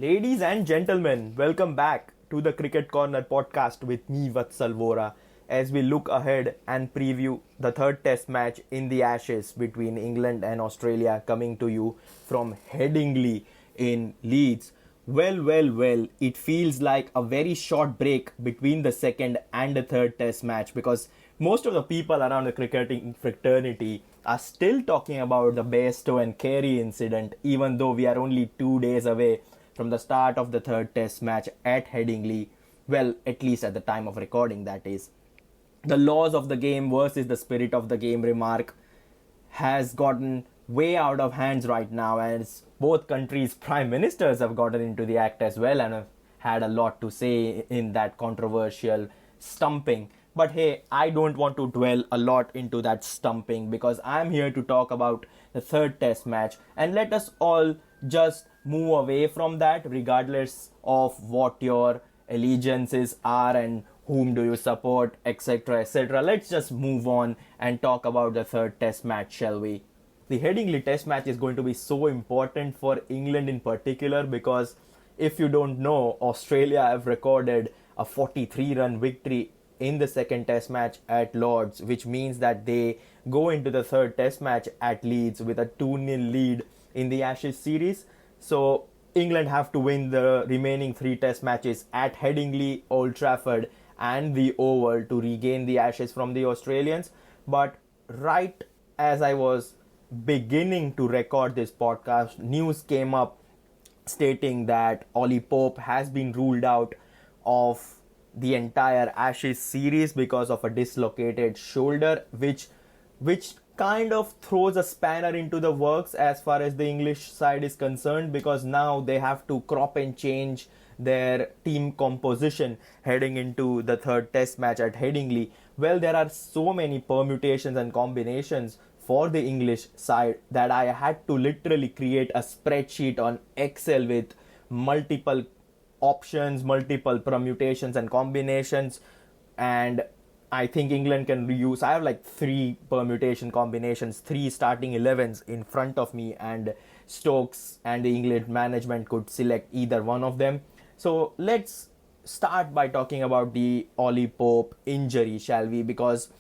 Ladies and gentlemen, welcome back to the Cricket Corner podcast with me, Vatsal Vora, as we look ahead and preview the third test match in the Ashes between England and Australia coming to you from Headingley in Leeds. Well, it feels like a very short break between the second and the third test match because most of the people around the cricketing fraternity are still talking about the Bairstow and Carey incident, even though we are only 2 days away from the start of the third test match at Headingley. Well, at least at the time of recording, that is. The laws of the game versus the spirit of the game remark has gotten way out of hands right now, as both countries' prime ministers have gotten into the act as well and have had a lot to say in that controversial stumping. But hey, I don't want to dwell a lot into that stumping because I'm here to talk about the third test match, and let us all just move away from that regardless of what your allegiances are and whom do you support, etc., etc. Let's just move on and talk about the third test match, shall we? The Headingley test match is going to be so important for England in particular because if you don't know, Australia have recorded a 43-run victory in the second test match at Lord's, which means that they go into the third test match at Leeds with a 2-0 lead in the Ashes series. So England have to win the remaining 3 test matches at Headingley, Old Trafford and the Oval to regain the Ashes from the Australians. But right as I was beginning to record this podcast, news came up stating that Ollie Pope has been ruled out of the entire Ashes series because of a dislocated shoulder, which kind of throws a spanner into the works as far as the English side is concerned, because now they have to crop and change their team composition heading into the third test match at Headingley. Well, there are so many permutations and combinations for the English side that I had to literally create a spreadsheet on Excel with multiple options, multiple permutations and combinations, and I think England can reuse. I have like 3 permutation combinations, 3 starting 11s in front of me, and Stokes and the England management could select either one of them. So let's start by talking about the Ollie Pope injury, shall we? Because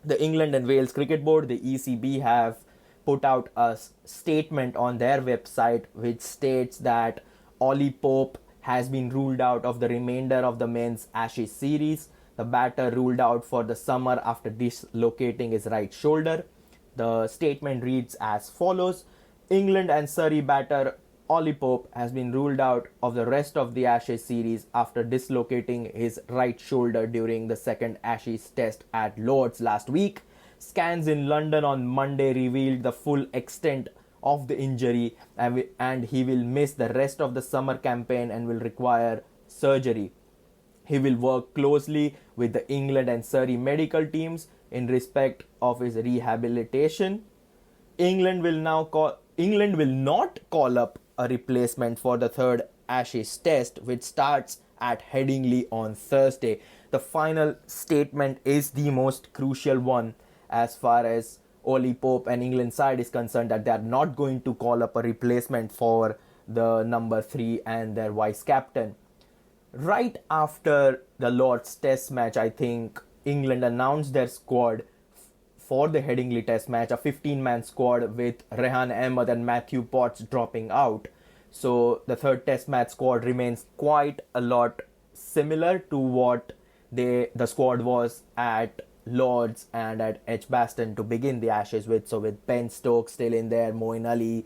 the England and Wales Cricket Board, the ECB, have put out a statement on their website which states that Ollie Pope has been ruled out of the remainder of the men's Ashes series. The batter ruled out for the summer after dislocating his right shoulder. The statement reads as follows: England and Surrey batter Ollie Pope has been ruled out of the rest of the Ashes series after dislocating his right shoulder during the second Ashes test at Lord's last week. Scans in London on Monday revealed the full extent of the injury, and he will miss the rest of the summer campaign and will require surgery. He will work closely with the England and Surrey medical teams in respect of his rehabilitation. England will not call up a replacement for the third Ashes test, which starts at Headingley on Thursday. The final statement is the most crucial one as far as Ollie Pope and England side is concerned, that they are not going to call up a replacement for the number 3 and their vice captain. Right after the Lord's test match, I think England announced their squad for the Headingley test match, a 15-man squad with Rehan Ahmed and Matthew Potts dropping out. So the third test match squad remains quite a lot similar to what the squad was at Lord's and at Edgbaston to begin the Ashes with. So with Ben Stokes still in there, Moeen Ali,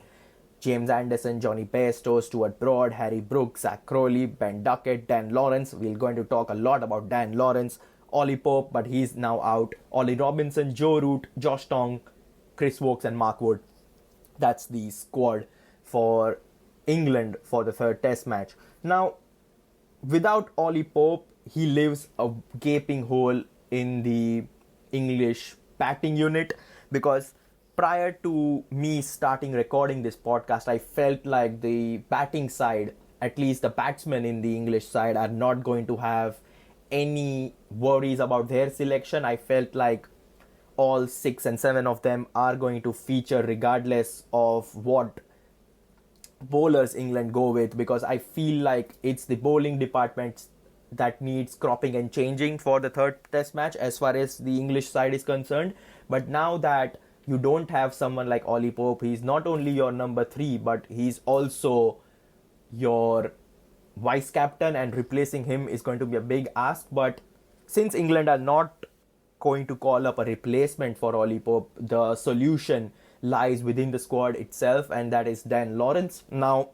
James Anderson, Johnny Bairstow, Stuart Broad, Harry Brooks, Zach Crowley, Ben Duckett, Dan Lawrence. We're going to talk a lot about Dan Lawrence, Ollie Pope, but he's now out, Ollie Robinson, Joe Root, Josh Tong, Chris Wokes and Mark Wood. That's the squad for England for the third test match. Now, without Ollie Pope, he leaves a gaping hole in the English batting unit, because prior to me starting recording this podcast, I felt like the batting side, at least the batsmen in the English side, are not going to have any worries about their selection. I felt like all 6 and 7 of them are going to feature regardless of what bowlers England go with, because I feel like it's the bowling department that needs cropping and changing for the third test match as far as the English side is concerned. But now that you don't have someone like Ollie Pope, he's not only your number three, but he's also your vice captain, and replacing him is going to be a big ask. But since England are not going to call up a replacement for Ollie Pope, the solution lies within the squad itself, and that is Dan Lawrence. Now,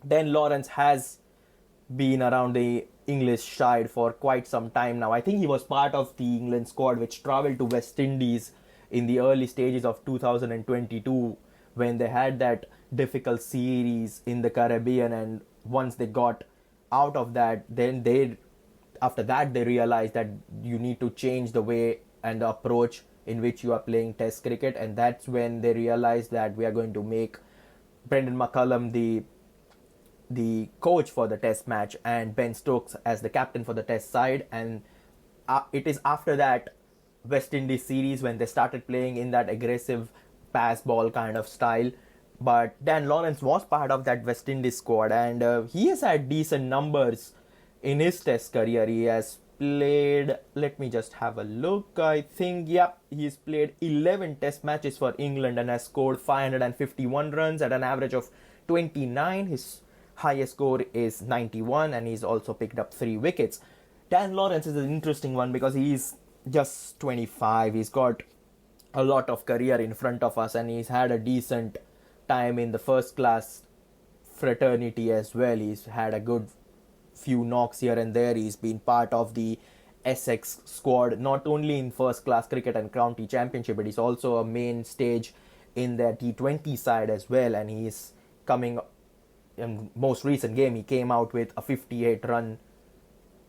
Dan Lawrence has been around the English side for quite some time now. I think he was part of the England squad which travelled to West Indies in the early stages of 2022 when they had that difficult series in the Caribbean, and once they got out of that, then after that they realized that you need to change the way and the approach in which you are playing test cricket, and that's when they realized that we are going to make Brendan McCullum the coach for the test match and Ben Stokes as the captain for the test side. And it is after that West Indies series when they started playing in that aggressive pass ball kind of style. But Dan Lawrence was part of that West Indies squad, and he has had decent numbers in his test career. He has played, let me just have a look, I think, he's played 11 test matches for England and has scored 551 runs at an average of 29. His highest score is 91, and he's also picked up 3 wickets. Dan Lawrence is an interesting one because he's just 25. He's got a lot of career in front of us, and he's had a decent time in the first class fraternity as well. He's had a good few knocks here and there. He's been part of the Essex squad, not only in first class cricket and county championship, but he's also a main stage in their T20 side as well. And he's coming in most recent game, he came out with a 58 run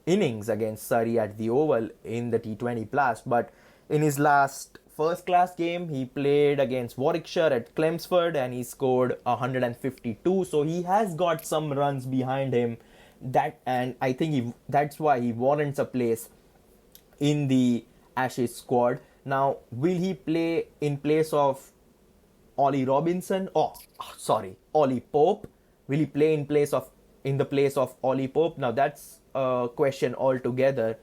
innings against Surrey at the Oval in the T20 Blast. But in his last first class game, he played against Warwickshire at Chelmsford and he scored 152. So he has got some runs behind him, and I think that's why he warrants a place in the Ashes squad. Now, will he play in place of Ollie Pope? Will he play in the place of Ollie Pope? Now that's a question altogether.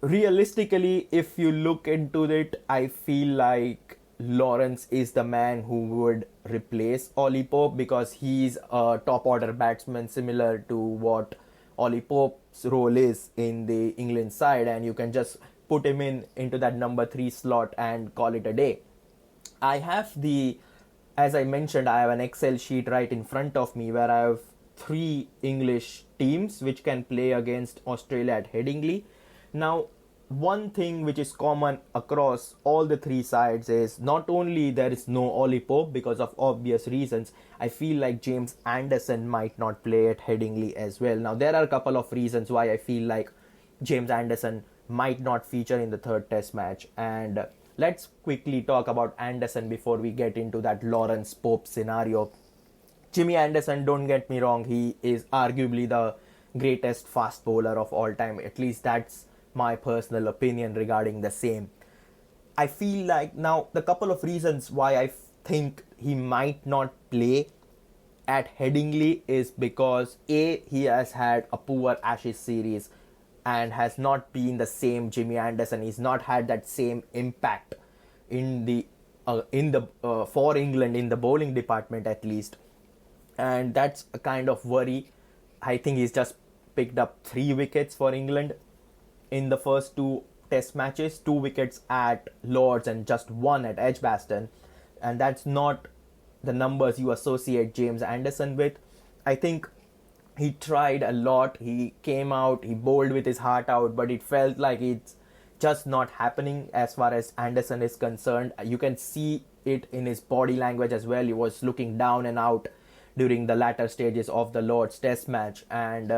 Realistically, if you look into it, I feel like Lawrence is the man who would replace Ollie Pope, because he's a top order batsman similar to what Ollie Pope's role is in the England side, and you can just put him into that number 3 slot and call it a day. As I mentioned, I have an Excel sheet right in front of me where I have 3 English teams which can play against Australia at Headingley. Now, one thing which is common across all the 3 sides is not only there is no Ollie Pope because of obvious reasons, I feel like James Anderson might not play at Headingley as well. Now, there are a couple of reasons why I feel like James Anderson might not feature in the third test match, and let's quickly talk about Anderson before we get into that Lawrence Pope scenario. Jimmy Anderson, don't get me wrong, he is arguably the greatest fast bowler of all time. At least that's my personal opinion regarding the same. I feel like now the couple of reasons why I think he might not play at Headingley is because he has had a poor Ashes series and has not been the same Jimmy Anderson. He's not had that same impact for England in the bowling department at least, and that's a kind of worry. I think he's just picked up 3 wickets for England in the first 2 test matches, 2 wickets at Lords and just 1 at Edgbaston, and that's not the numbers you associate James Anderson with. I think he tried a lot. He came out, he bowled with his heart out, but it felt like it's just not happening as far as Anderson is concerned. You can see it in his body language as well. He was looking down and out during the latter stages of the Lord's test match, and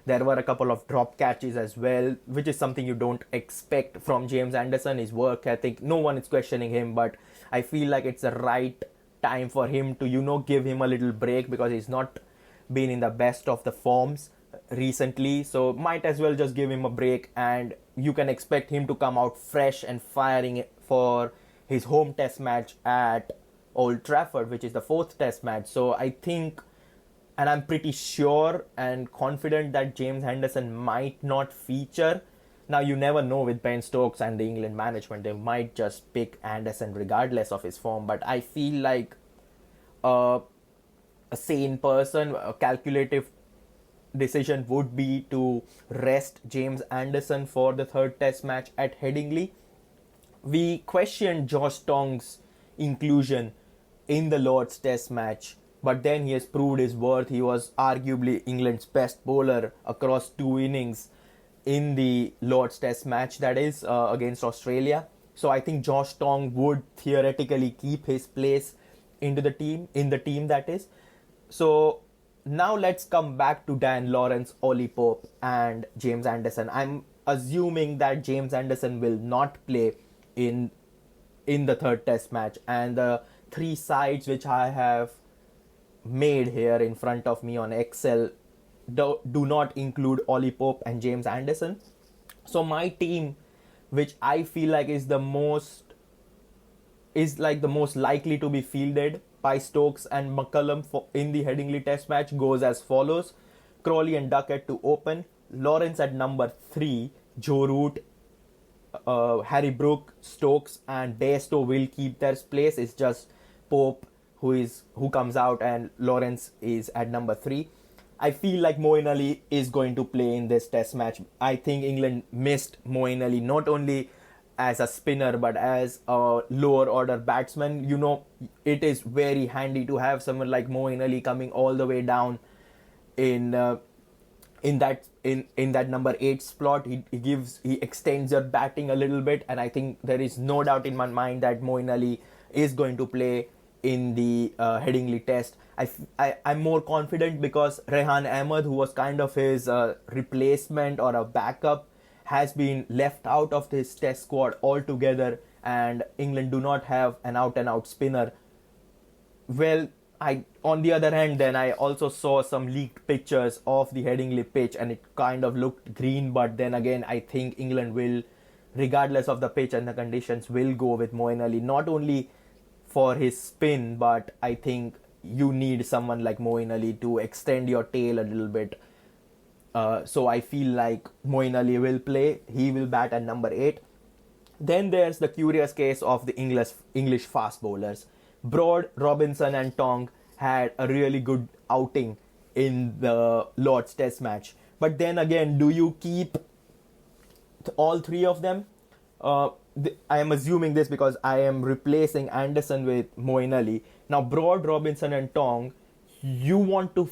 there were a couple of drop catches as well, which is something you don't expect from James Anderson. His work ethic, no one is questioning him, but I feel like it's the right time for him to, give him a little break, because he's not been in the best of the forms recently, so might as well just give him a break, and you can expect him to come out fresh and firing for his home test match at Old Trafford, which is the fourth test match. So I think, and I'm pretty sure and confident that James Henderson might not feature. Now, you never know with Ben Stokes and the England management. They might just pick Anderson regardless of his form. But I feel like a sane person, a calculative decision would be to rest James Anderson for the third test match at Headingley. We questioned Josh Tong's inclusion in the Lord's test match, but then he has proved his worth. He was arguably England's best bowler across 2 innings in the Lord's test match, that is, against Australia. So I think Josh Tong would theoretically keep his place in the team that is. So now let's come back to Dan Lawrence, Ollie Pope and James Anderson. I'm assuming that James Anderson will not play in the third test match, and the 3 sides which I have made here in front of me on Excel do not include Ollie Pope and James Anderson. So my team, which I feel like is the most likely to be fielded by Stokes and McCullum in the Headingley test match, goes as follows: Crawley and Duckett to open, Lawrence at number 3, Joe Root, Harry Brook, Stokes and Bairstow will keep their place. It's just Pope who comes out, and Lawrence is at number 3. I feel like Moeen Ali is going to play in this test match. I think England missed Moeen Ali not only as a spinner but as a lower order batsman. You know, it is very handy to have someone like Moeen Ali coming all the way down in that number 8 slot. He extends your batting a little bit, and I think there is no doubt in my mind that Moeen Ali is going to play in the Headingley test. I'm more confident because Rehan Ahmed, who was kind of his replacement or a backup, has been left out of this test squad altogether, and England do not have an out-and-out spinner. Well, on the other hand, then I also saw some leaked pictures of the Headingley pitch, and it kind of looked green, but then again, I think England will, regardless of the pitch and the conditions, will go with Moeen Ali, not only for his spin, but I think you need someone like Moeen Ali to extend your tail a little bit. So I feel like Moeen Ali will play. He will bat at number 8. Then there's the curious case of the English fast bowlers. Broad, Robinson and Tong had a really good outing in the Lord's test match. But then again, do you keep all 3 of them? I am assuming this because I am replacing Anderson with Moeen Ali. Now, Broad, Robinson and Tong, you want to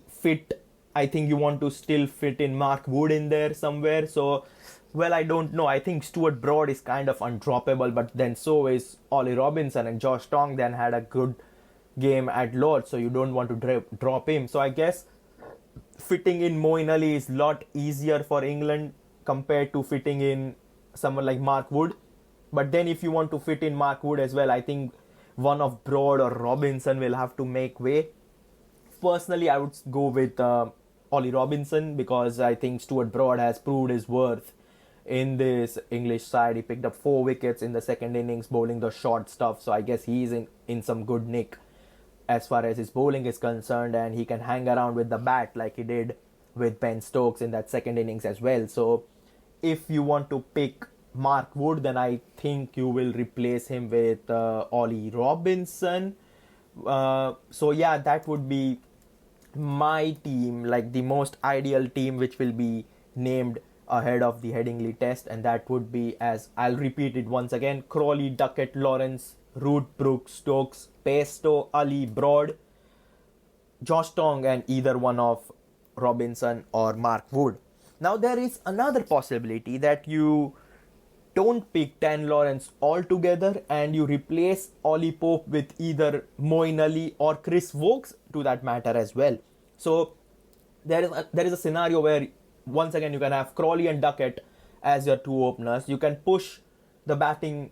fit, I think you want to still fit in Mark Wood in there somewhere. So, well, I don't know. I think Stuart Broad is kind of undroppable, but then so is Ollie Robinson, and Josh Tong then had a good game at Lord's, so you don't want to drop him. So I guess fitting in Moeen Ali is a lot easier for England compared to fitting in someone like Mark Wood. But then if you want to fit in Mark Wood as well, I think one of Broad or Robinson will have to make way. Personally, I would go with Ollie Robinson because I think Stuart Broad has proved his worth in this English side. He picked up 4 wickets in the second innings, bowling the short stuff. So I guess he's in some good nick as far as his bowling is concerned, and he can hang around with the bat like he did with Ben Stokes in that second innings as well. So if you want to pick Mark Wood, then I think you will replace him with Ollie Robinson. So yeah, that would be my team, like the most ideal team which will be named ahead of the Headingley test, and that would be, as I'll repeat it once again: Crawley, Duckett, Lawrence, Root, Brooks, Stokes, Bairstow, Ali, Broad, Josh Tong, and either one of Robinson or Mark Wood. Now there is another possibility that you don't pick Dan Lawrence altogether and you replace Ollie Pope with either Moeen Ali or Chris Wokes, to that matter as well. So there is a scenario where once again you can have Crawley and Duckett as your 2 openers. You can push the batting.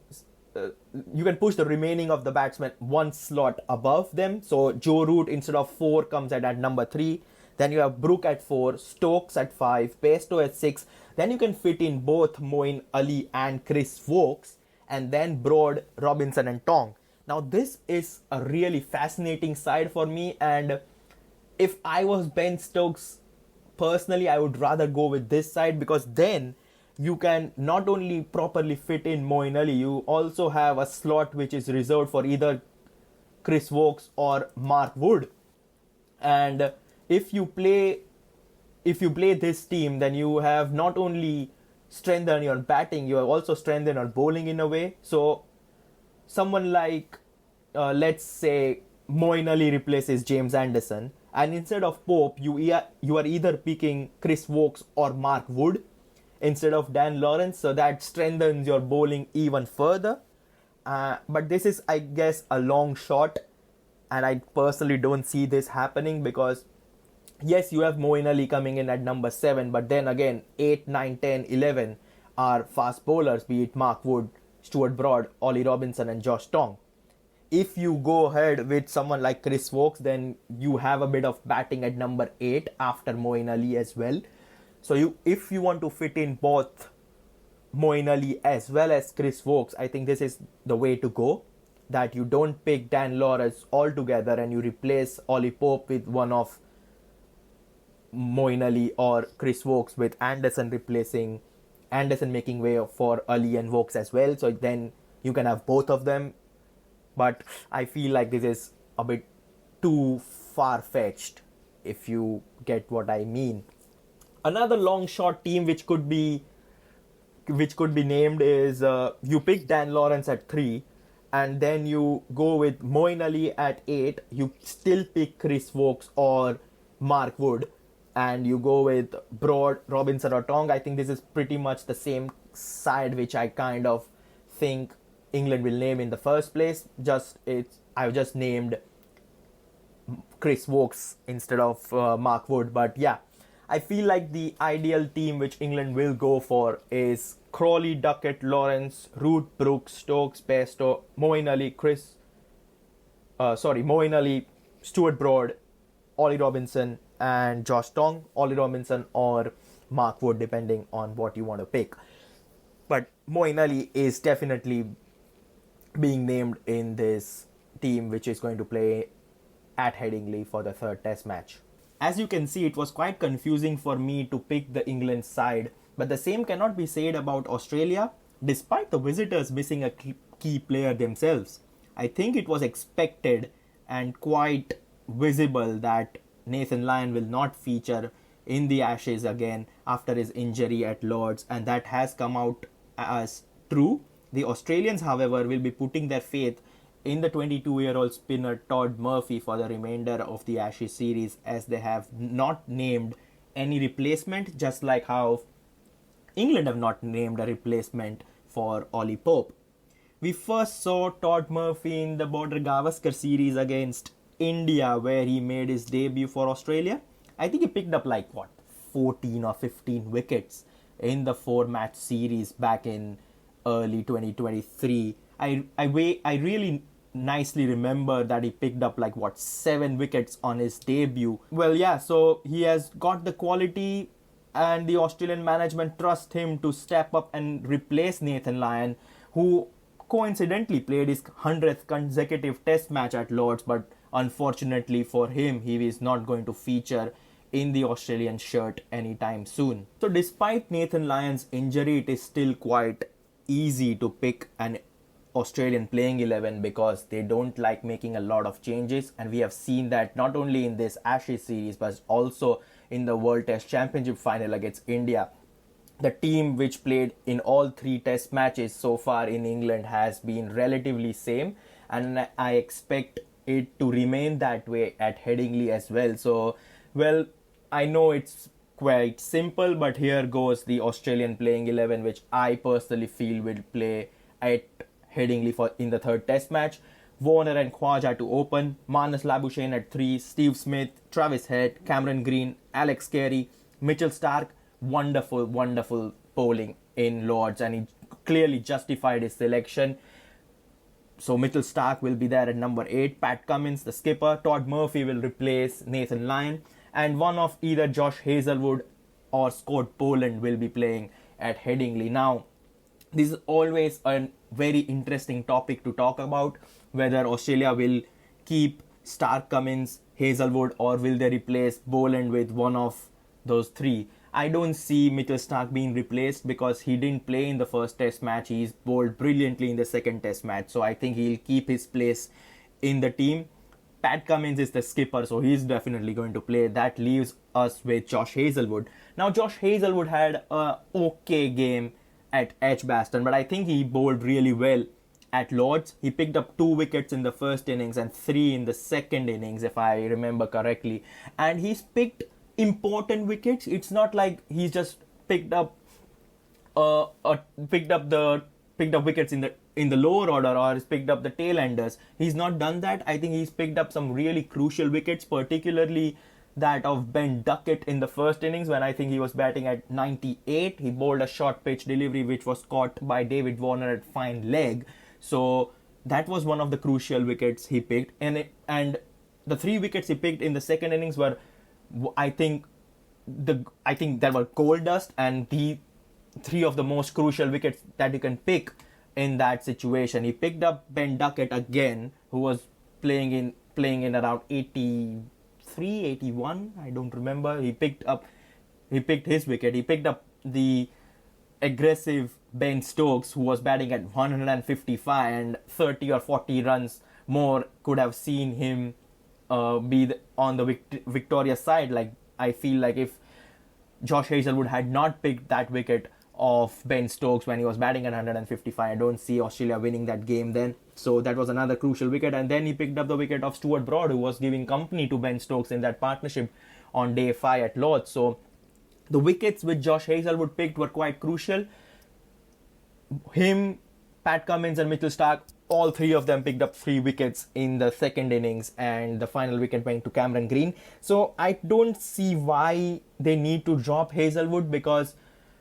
You can push the remaining of the batsmen 1 slot above them. So Joe Root instead of 4 comes at number 3. Then you have Brook at 4, Stokes at 5, Bairstow at 6. Then you can fit in both Moeen Ali and Chris Wokes, and then Broad, Robinson and Tong. Now, this is a really fascinating side for me, and if I was Ben Stokes, personally, I would rather go with this side, because then you can not only properly fit in Moeen Ali, you also have a slot which is reserved for either Chris Wokes or Mark Wood. And if you play this team, then you have not only strengthened your batting, you have also strengthened your bowling in a way. So someone like, let's say, Moeen Ali replaces James Anderson, and instead of Pope, you are either picking Chris Wokes or Mark Wood instead of Dan Lawrence, so that strengthens your bowling even further. But this is, I guess, a long shot, and I personally don't see this happening, because yes, you have Moeen Ali coming in at number 7, but then again 8, 9, 10, 11 are fast bowlers, be it Mark Wood, Stuart Broad, Ollie Robinson and Josh Tong. If you go ahead with someone like Chris Wokes, then you have a bit of batting at number 8 after Moeen Ali as well. So if you want to fit in both Moeen Ali as well as Chris Wokes, I think this is the way to go. That you don't pick Dan Lawrence altogether and you replace Ollie Pope with one of Moeen Ali, or Chris Wokes with Anderson making way for Ali and Wokes as well. So then you can have both of them. But I feel like this is a bit too far-fetched, if you get what I mean. Another long shot team which could be named is, you pick Dan Lawrence at 3, and then you go with Moeen Ali at 8. You still pick Chris Wokes or Mark Wood, and you go with Broad, Robinson or Tong. I think this is pretty much the same side which I kind of think England will name in the first place. I've just named Chris Wokes instead of Mark Wood. But yeah, I feel like the ideal team which England will go for is Crawley, Duckett, Lawrence, Root, Brooks, Stokes, Bairstow, Moeen Ali, Stuart Broad, Ollie Robinson and Josh Tong. Ollie Robinson or Mark Wood, depending on what you want to pick. But Moeen Ali is definitely being named in this team which is going to play at Headingley for the third test match. As you can see, it was quite confusing for me to pick the England side, but the same cannot be said about Australia, despite the visitors missing a key player themselves. I think it was expected and quite visible that Nathan Lyon will not feature in the Ashes again after his injury at Lord's, and that has come out as true. The Australians, however, will be putting their faith in the 22-year-old spinner Todd Murphy for the remainder of the Ashes series, as they have not named any replacement, just like how England have not named a replacement for Ollie Pope. We first saw Todd Murphy in the Border Gavaskar series against India, where he made his debut for Australia. I think he picked up 14 or 15 wickets in the 4-match series back in early 2023. I really nicely remember that he picked up 7 wickets on his debut. Well, yeah, so he has got the quality, and the Australian management trust him to step up and replace Nathan Lyon, who coincidentally played his 100th consecutive test match at Lord's, but unfortunately for him, he is not going to feature in the Australian shirt anytime soon. So despite Nathan Lyon's injury, it is still quite easy to pick an Australian playing 11, because they don't like making a lot of changes, and we have seen that not only in this Ashes series but also in the World Test Championship final against India. The team which played in all 3 test matches so far in England has been relatively same, and I expect it to remain that way at Headingley as well. So, well, I know it's quite simple, but here goes the Australian playing 11 which I personally feel will play at Headingley in the third test match. Warner and Khwaja to open, Marnus Labuschagne at 3, Steve Smith, Travis Head, Cameron Green, Alex Carey, Mitchell Starc. Wonderful bowling in Lord's, and he clearly justified his selection. So Mitchell Starc will be there at number 8. Pat Cummins, the skipper. Todd Murphy will replace Nathan Lyon, and one of either Josh Hazlewood or Scott Boland will be playing at Headingley. Now, this is always a very interesting topic to talk about, whether Australia will keep Stark, Cummins, Hazelwood, or will they replace Boland with one of those three. I don't see Mitchell Stark being replaced because he didn't play in the first test match. He's bowled brilliantly in the second test match. So I think he'll keep his place in the team. Pat Cummins is the skipper, so he's definitely going to play. That leaves us with Josh Hazelwood. Now, Josh Hazelwood had a okay game at Edgbaston, but I think he bowled really well at Lords. He picked up 2 wickets in the first innings and 3 in the second innings, if I remember correctly. And he's picked important wickets. It's not like he's just picked up wickets in the lower order or has picked up the tail enders. He's not done that. I think he's picked up some really crucial wickets, particularly that of Ben Duckett in the first innings when I think he was batting at 98. He bowled a short pitch delivery which was caught by David Warner at fine leg. So that was one of the crucial wickets he picked. And the 3 wickets he picked in the second innings were, I think there were gold dust, and the 3 of the most crucial wickets that you can pick in that situation. He picked up Ben Duckett again, who was playing in around 83, 81, I don't remember. He picked his wicket. He picked up the aggressive Ben Stokes, who was batting at 155, and 30 or 40 runs more could have seen him be on the victorious side. Like, I feel like if Josh Hazelwood had not picked that wicket of Ben Stokes when he was batting at 155, I don't see Australia winning that game then. So that was another crucial wicket. And then he picked up the wicket of Stuart Broad, who was giving company to Ben Stokes in that partnership on day 5 at Lords. So the wickets which Josh Hazelwood picked were quite crucial. Him, Pat Cummins and Mitchell Stark, all 3 of them picked up 3 wickets in the second innings, and the final wicket went to Cameron Green. So I don't see why they need to drop Hazelwood, because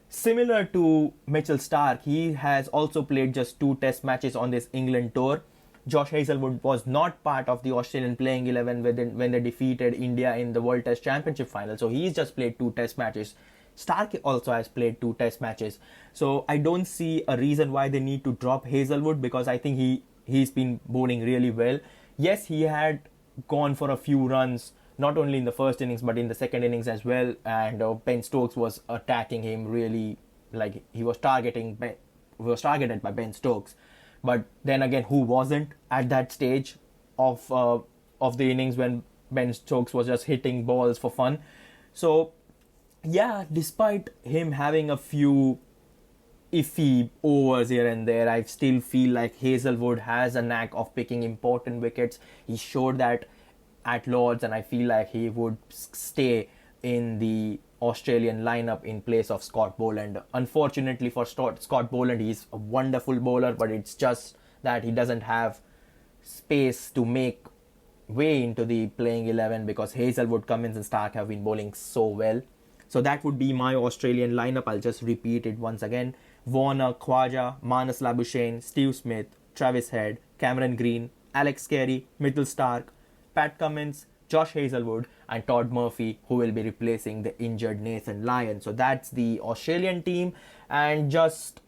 similar to Mitchell Stark, he has also played just 2 test matches on this England tour. Josh Hazelwood was not part of the Australian playing 11 when they defeated India in the World Test Championship final. So he's just played 2 test matches. Stark also has played 2 test matches. So I don't see a reason why they need to drop Hazelwood, because I think he's been bowling really well. Yes, he had gone for a few runs, not only in the first innings but in the second innings as well, and Ben Stokes was attacking him really, like he was targeted by Ben Stokes. But then again, who wasn't at that stage of the innings when Ben Stokes was just hitting balls for fun? So yeah, despite him having a few iffy overs here and there, I still feel like Hazelwood has a knack of picking important wickets. He showed that at Lords, and I feel like he would stay in the Australian lineup in place of Scott Boland. Unfortunately for Scott Boland, he's a wonderful bowler, but it's just that he doesn't have space to make way into the playing 11 because Hazelwood, Cummins and Stark have been bowling so well. So that would be my Australian lineup. I'll just repeat it once again. Warner, Khwaja, Marnus Labuschagne, Steve Smith, Travis Head, Cameron Green, Alex Carey, Mitchell Stark, Pat Cummins, Josh Hazelwood and Todd Murphy, who will be replacing the injured Nathan Lyon. So that's the Australian team. And just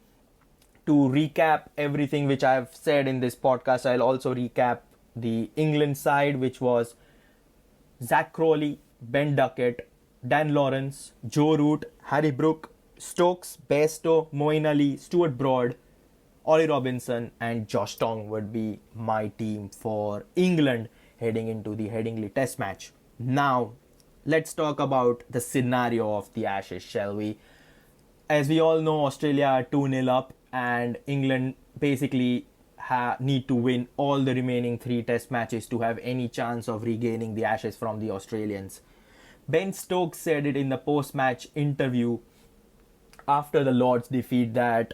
to recap everything which I've said in this podcast, I'll also recap the England side, which was Zach Crowley, Ben Duckett, Dan Lawrence, Joe Root, Harry Brook, Stokes, Bairstow, Moeen Ali, Stuart Broad, Ollie Robinson and Josh Tong would be my team for England heading into the Headingley Test match. Now, let's talk about the scenario of the Ashes, shall we? As we all know, Australia are 2-0 up and England basically need to win all the remaining 3 Test matches to have any chance of regaining the Ashes from the Australians. Ben Stokes said it in the post-match interview after the Lords defeat that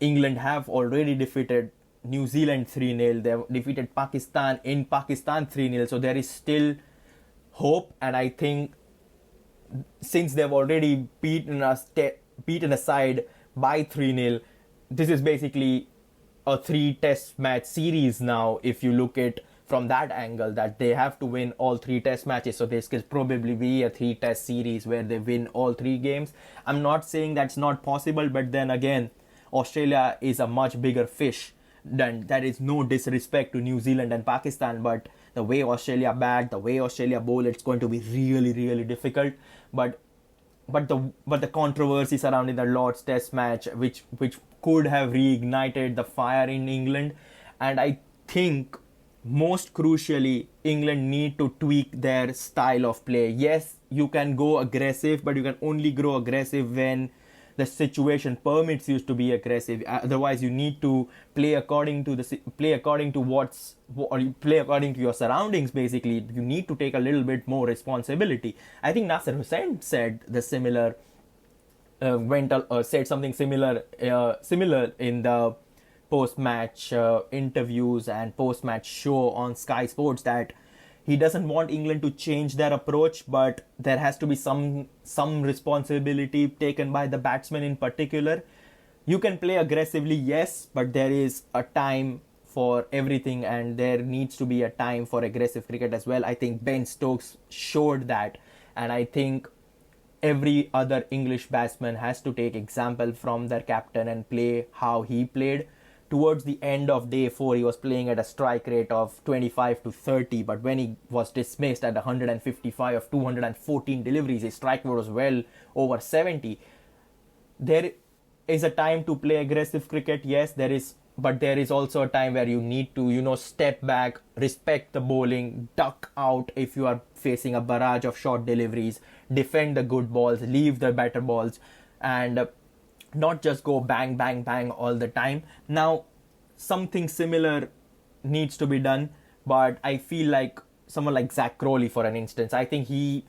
England have already defeated New Zealand 3-0. They've defeated Pakistan in Pakistan 3-0. So there is still hope. And I think since they've already beaten a side by 3-0, this is basically a 3 Test match series now, if you look at from that angle, that they have to win all 3 Test matches. So this could probably be a 3 Test series where they win all 3 games. I'm not saying that's not possible, but then again, Australia is a much bigger fish then there is no disrespect to New Zealand and Pakistan, but the way Australia bat, the way Australia bowl, it's going to be really, really difficult. But the controversy surrounding the Lord's Test match, which could have reignited the fire in England, and I think most crucially, England need to tweak their style of play. Yes, you can go aggressive, but you can only go aggressive when the situation permits you to be aggressive. Otherwise, you need to play according to play according to your surroundings. Basically, you need to take a little bit more responsibility. I think Nasser Hussain said the similar said something similar in the post-match interviews and post-match show on Sky Sports, that he doesn't want England to change their approach, but there has to be some responsibility taken by the batsmen in particular. You can play aggressively, yes, but there is a time for everything, and there needs to be a time for aggressive cricket as well. I think Ben Stokes showed that, and I think every other English batsman has to take example from their captain and play how he played. Towards the end of day 4, he was playing at a strike rate of 25 to 30, but when he was dismissed at 155 of 214 deliveries, his strike rate was well over 70. There is a time to play aggressive cricket, yes, there is, but there is also a time where you need to, step back, respect the bowling, duck out if you are facing a barrage of short deliveries, defend the good balls, leave the better balls, and not just go bang, bang, bang all the time. Now, something similar needs to be done, but I feel like someone like Zach Crowley, for an instance, I think he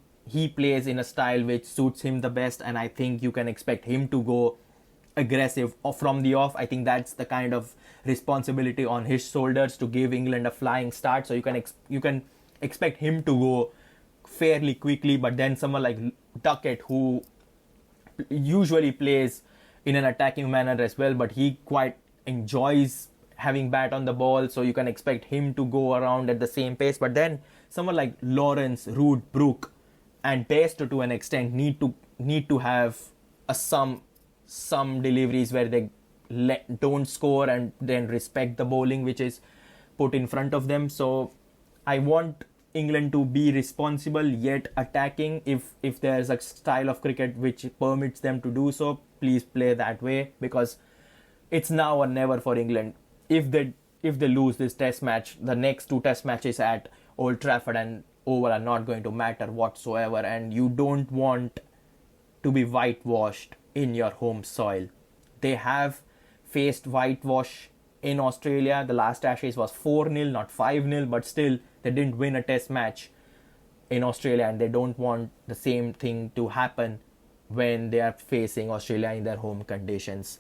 plays in a style which suits him the best, and I think you can expect him to go aggressive from the off. I think that's the kind of responsibility on his shoulders to give England a flying start. So you can expect him to go fairly quickly, but then someone like Duckett, who usually plays in an attacking manner as well, but he quite enjoys having bat on the ball, so you can expect him to go around at the same pace. But then someone like Lawrence, Root, Brook, and Bairstow to an extent need to have some deliveries where they don't score and then respect the bowling which is put in front of them. So I want England to be responsible yet attacking. If there's a style of cricket which permits them to do so, please play that way, because it's now or never for England. If they lose this test match, the next 2 test matches at Old Trafford and Oval are not going to matter whatsoever, and you don't want to be whitewashed in your home soil. They have faced whitewash in Australia. The last Ashes was 4-0, not 5-0, but still they didn't win a test match in Australia, and they don't want the same thing to happen when they are facing Australia in their home conditions.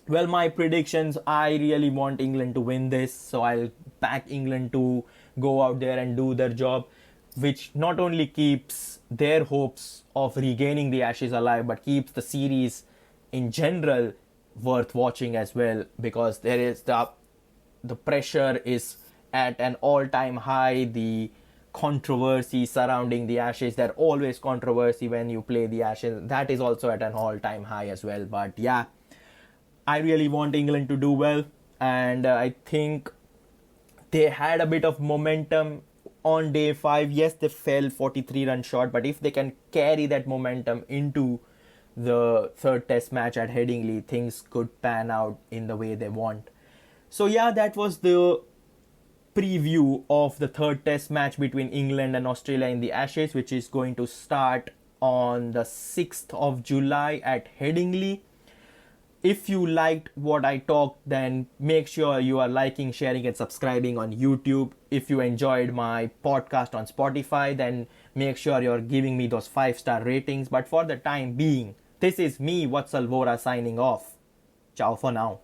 Well, my predictions, I really want England to win this, so I'll back England to go out there and do their job, which not only keeps their hopes of regaining the Ashes alive, but keeps the series in general worth watching as well, because there is the pressure is at an all-time high. The controversy surrounding the Ashes, there's always controversy when you play the Ashes, that is also at an all-time high as well. But yeah, I really want England to do well, and I think they had a bit of momentum on day 5. Yes, they fell 43 runs short, but if they can carry that momentum into the 3rd test match at Headingley, things could pan out in the way they want. So yeah, that was the preview of the 3rd test match between England and Australia in the Ashes, which is going to start on the 6th of July at Headingley. If you liked what I talked, then make sure you are liking, sharing and subscribing on YouTube. If you enjoyed my podcast on Spotify, then make sure you're giving me those 5-star ratings. But for the time being, this is me, Vatsal Vora, signing off. Ciao for now.